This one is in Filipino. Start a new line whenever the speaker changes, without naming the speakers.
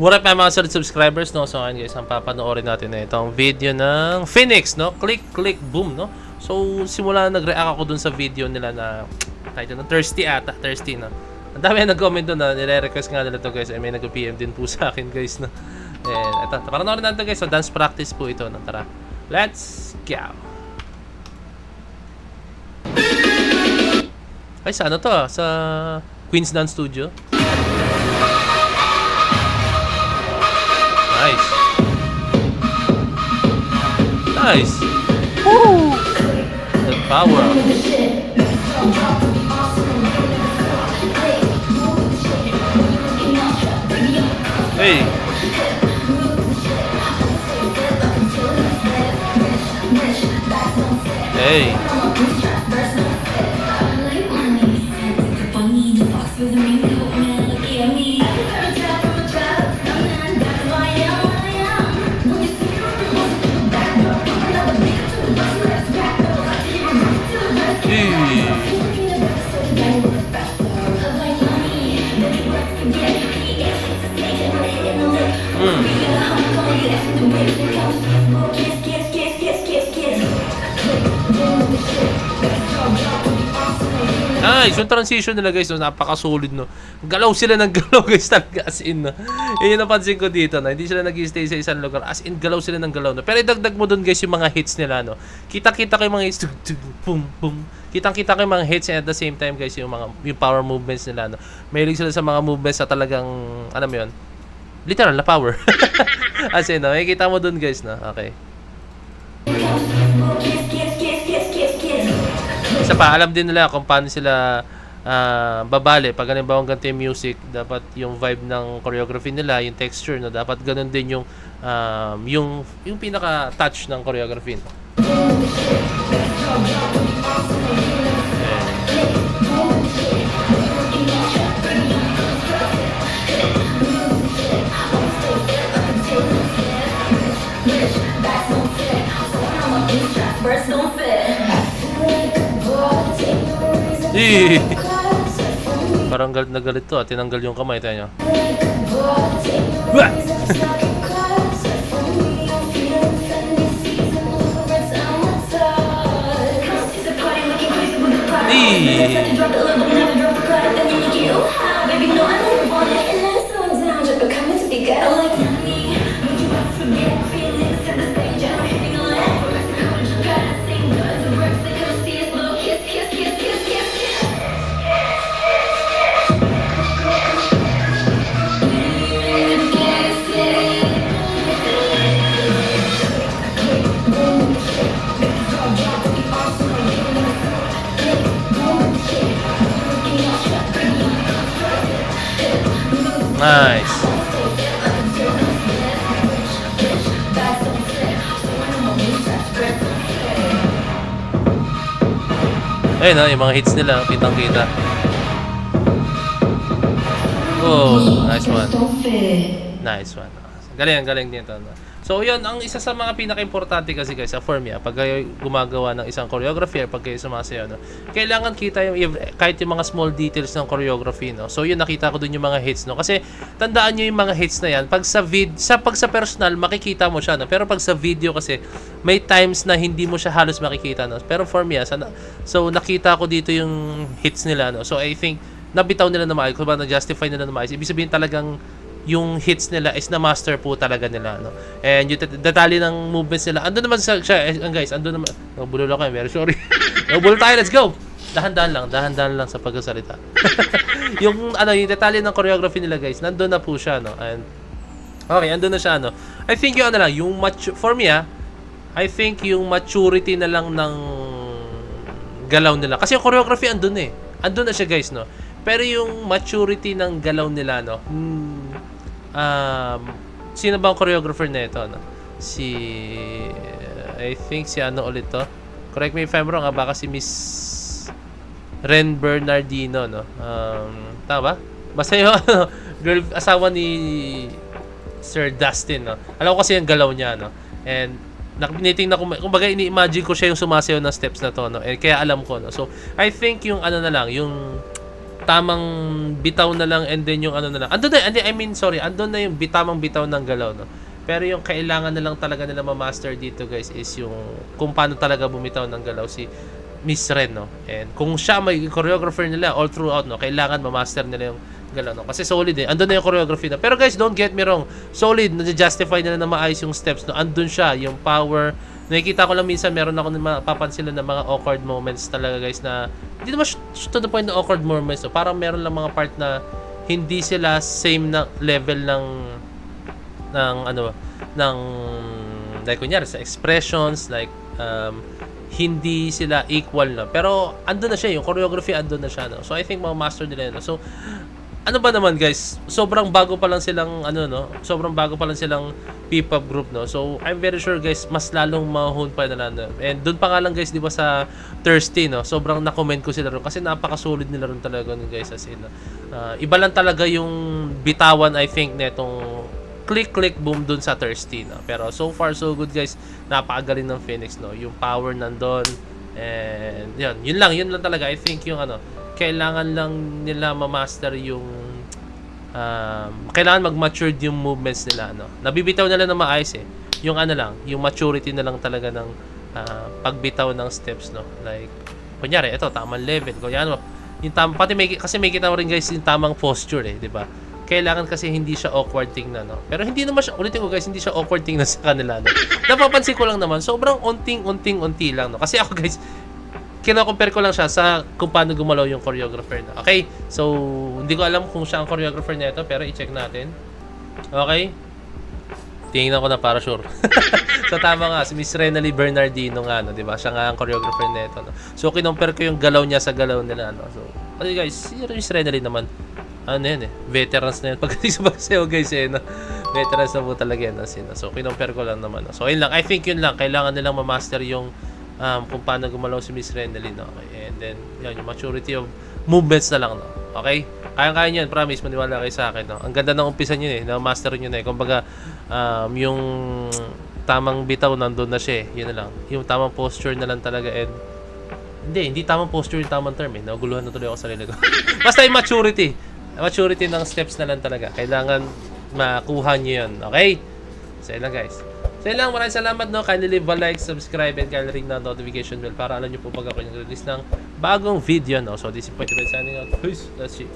What up mga solid subscribers, no? So ngayon guys, ang papanoorin natin na itong video ng Phoenix, no? Click, click, boom, no? So simula nag-react ako dun sa video nila na title ng Thirsty ata, Thirsty, no? Ang dami na nag-comment dun na nire-request nga nila to guys. May nag-PM din po sa akin guys, no? And ito, papanoorin natin guys. So dance practice po ito, no? Tara, let's go! Ay, sa ano to? Sa Queen's Dance Studio. Nice. Nice. Woo! The power. Hey. Hey. Nice, yung transition nila guys, no, napaka-solid, no. Galaw sila ng galaw guys talaga, as in, no. Yun napansin ko dito, no. Hindi sila nag-stay sa isang lugar, as in galaw sila ng galaw, no. Pero idagdag mo dun guys yung mga hits nila, no. Kita-kita ko yung mga hits, boom, boom. Kitang-kita ko yung mga hits, and at the same time guys, yung power movements nila, no. Mahilig sila sa mga movements na talagang, ano mo yun, literal na power. As in, no, makikita mo dun guys, no. Okay. Isa pa, alam din nila kung paano sila babali. Pag halimbawa ganito yung music, dapat yung vibe ng choreography nila, yung texture, no, dapat ganun din yung pinaka-touch ng choreography. No? Parang galit na galit to, tinanggal yung kamay, tayo nyo. Nice. Ayun na, yung mga hits nila, kitang-kita. Oh, nice one. Nice one. Galing dito. So, yun, ang isa sa mga pinaka-importante kasi guys, for me, pag kayo gumagawa ng isang choreography, pag kayo sumasayaw, no, kailangan kita yung, kahit yung mga small details ng choreography, no. So, yun, nakita ko dun yung mga hits, no. Kasi, tandaan nyo yung mga hits na yan, pag sa personal, makikita mo siya, no. Pero pag sa video kasi, may times na hindi mo siya halos makikita, no. Pero for me, so, nakita ko dito yung hits nila, no. So, I think, nabitaw nila na maayos, kung ba na-justify nila na maayos. Ibig sabihin talagang, yung hits nila is na master po talaga nila, no. And yung detalye ng movements nila, andun naman siya, guys, andun naman. Nabulol ako, very sorry. Nabulol tayo, let's go. Dahan-dahan lang sa pagsasalita. yung detalye ng choreography nila, guys, nandun na po siya, no. And okay, andun na siya, no. I think yung for me, I think yung maturity na lang ng galaw nila. Kasi yung choreography andun eh. Andun na siya, guys, no. Pero yung maturity ng galaw nila, no. Sino ba ang choreographer na ito, no? I think si ano ulit to. Correct me if I'm wrong, baka si Miss Ren Bernardino, no? Tama ba? Basta yung girl, asawa ni Sir Dustin, no? Alam ko kasi yung galaw niya, no? And tinitingnan ko, kumbaga ini-imagine ko siya yung sumasayaw ng steps na to, no? Eh, kaya alam ko, no? So, I think yung ano na lang, yung tamang bitaw na lang and then yung ano na lang. Andun na, I mean, sorry, andun na yung tamang bitaw ng galaw, no? Pero yung kailangan na lang talaga nila ma-master dito, guys, is yung kung paano talaga bumitaw ng galaw si Miss Ren, no? And kung siya may choreographer nila all throughout, no? Kailangan ma-master nila yung galaw, no? Kasi solid eh. Andun na yung choreography na. Pero guys, don't get me wrong. Solid, na-justify nila na maayos yung steps, no? Andun siya, yung power. Nakikita ko lang minsan, meron ako mapapansin lang ng mga awkward moments talaga, guys, na hindi naman to the point na awkward moments, no? Parang meron lang mga part na hindi sila same na level ng like kunyari sa expressions, like hindi sila equal na. Pero andun na siya, yung choreography andun na siya, no? So I think ma-master nila yun, no? So ano ba naman, guys, sobrang bago pa lang silang sobrang bago pa lang silang P-pop group, no? So I'm very sure, guys, mas lalong mahon pa na ano. And doon pa nga lang, guys, di ba sa Thirsty, no? Sobrang na-comment ko sila ron kasi napaka-solid nila ron talaga nun, guys, as in, iba lang talaga yung bitawan, I think, netong click boom dun sa Thirsty, no? Pero so far so good, guys. Napakagaling ng Phoenix, no? Yung power nandun, and yun lang talaga. I think yung kailangan lang nila ma-master yung kailangan mag-matured yung movements nila, no? Nabibitaw nila na maayos eh. Yung yung maturity na lang talaga ng pagbitaw ng steps, no? Like kunyari ito tamang level, kunyari yung pati kasi may kita rin, guys, yung tamang posture eh, di ba? Kailangan kasi hindi siya awkward tingnan, no? Pero hindi naman siya, ulitin ko, guys, hindi siya awkward tingnan sa kanila, no? Napapansin ko lang naman, sobrang unti lang, no? Kasi ako, guys, kino-compare ko lang siya sa kung paano gumalaw yung choreographer, no? Okay? So, hindi ko alam kung siya ang choreographer nito, pero i-check natin. Okay? Tingnan ko na para sure. So, tama nga, si Miss Renalie Bernardino nga, no? Diba? Siya nga ang choreographer nito, no? So, kinompare ko yung galaw niya sa galaw nila, no? So, okay, guys, si Miss Renalie naman, yan eh, veterans na yan pagdating sa pagsayaw, guys, eh, no? Veterans na po talaga yan, no? So kinompare ko lang naman, no? So ayun lang, I think yun lang, kailangan nilang ma-master yung kung paano gumalaw si Miss Renalie, no? Okay? And then yan, yung maturity of movements na lang, no? Okay, kaya niyan, promise, maniwala kayo sa akin, no? Ang ganda ng umpisa niyo eh, na-master niyo na eh. Kumbaga yung tamang bitaw nandun na siya eh. Yun na lang, yung tamang posture na lang talaga. And hindi tamang posture yung tamang term eh, naguluhan na tuloy ako sa sarili ko. Basta yung maturity ng steps na lang talaga. Kailangan makuha nyo yun. Okay? So, yun lang, guys. So, yun lang. Maraming salamat, no? Kindly leave a like, subscribe, and kindly ring na notification bell para alam nyo po pag ako yung release ng bagong video, no? So, this is Point signing out. Peace. Let's see.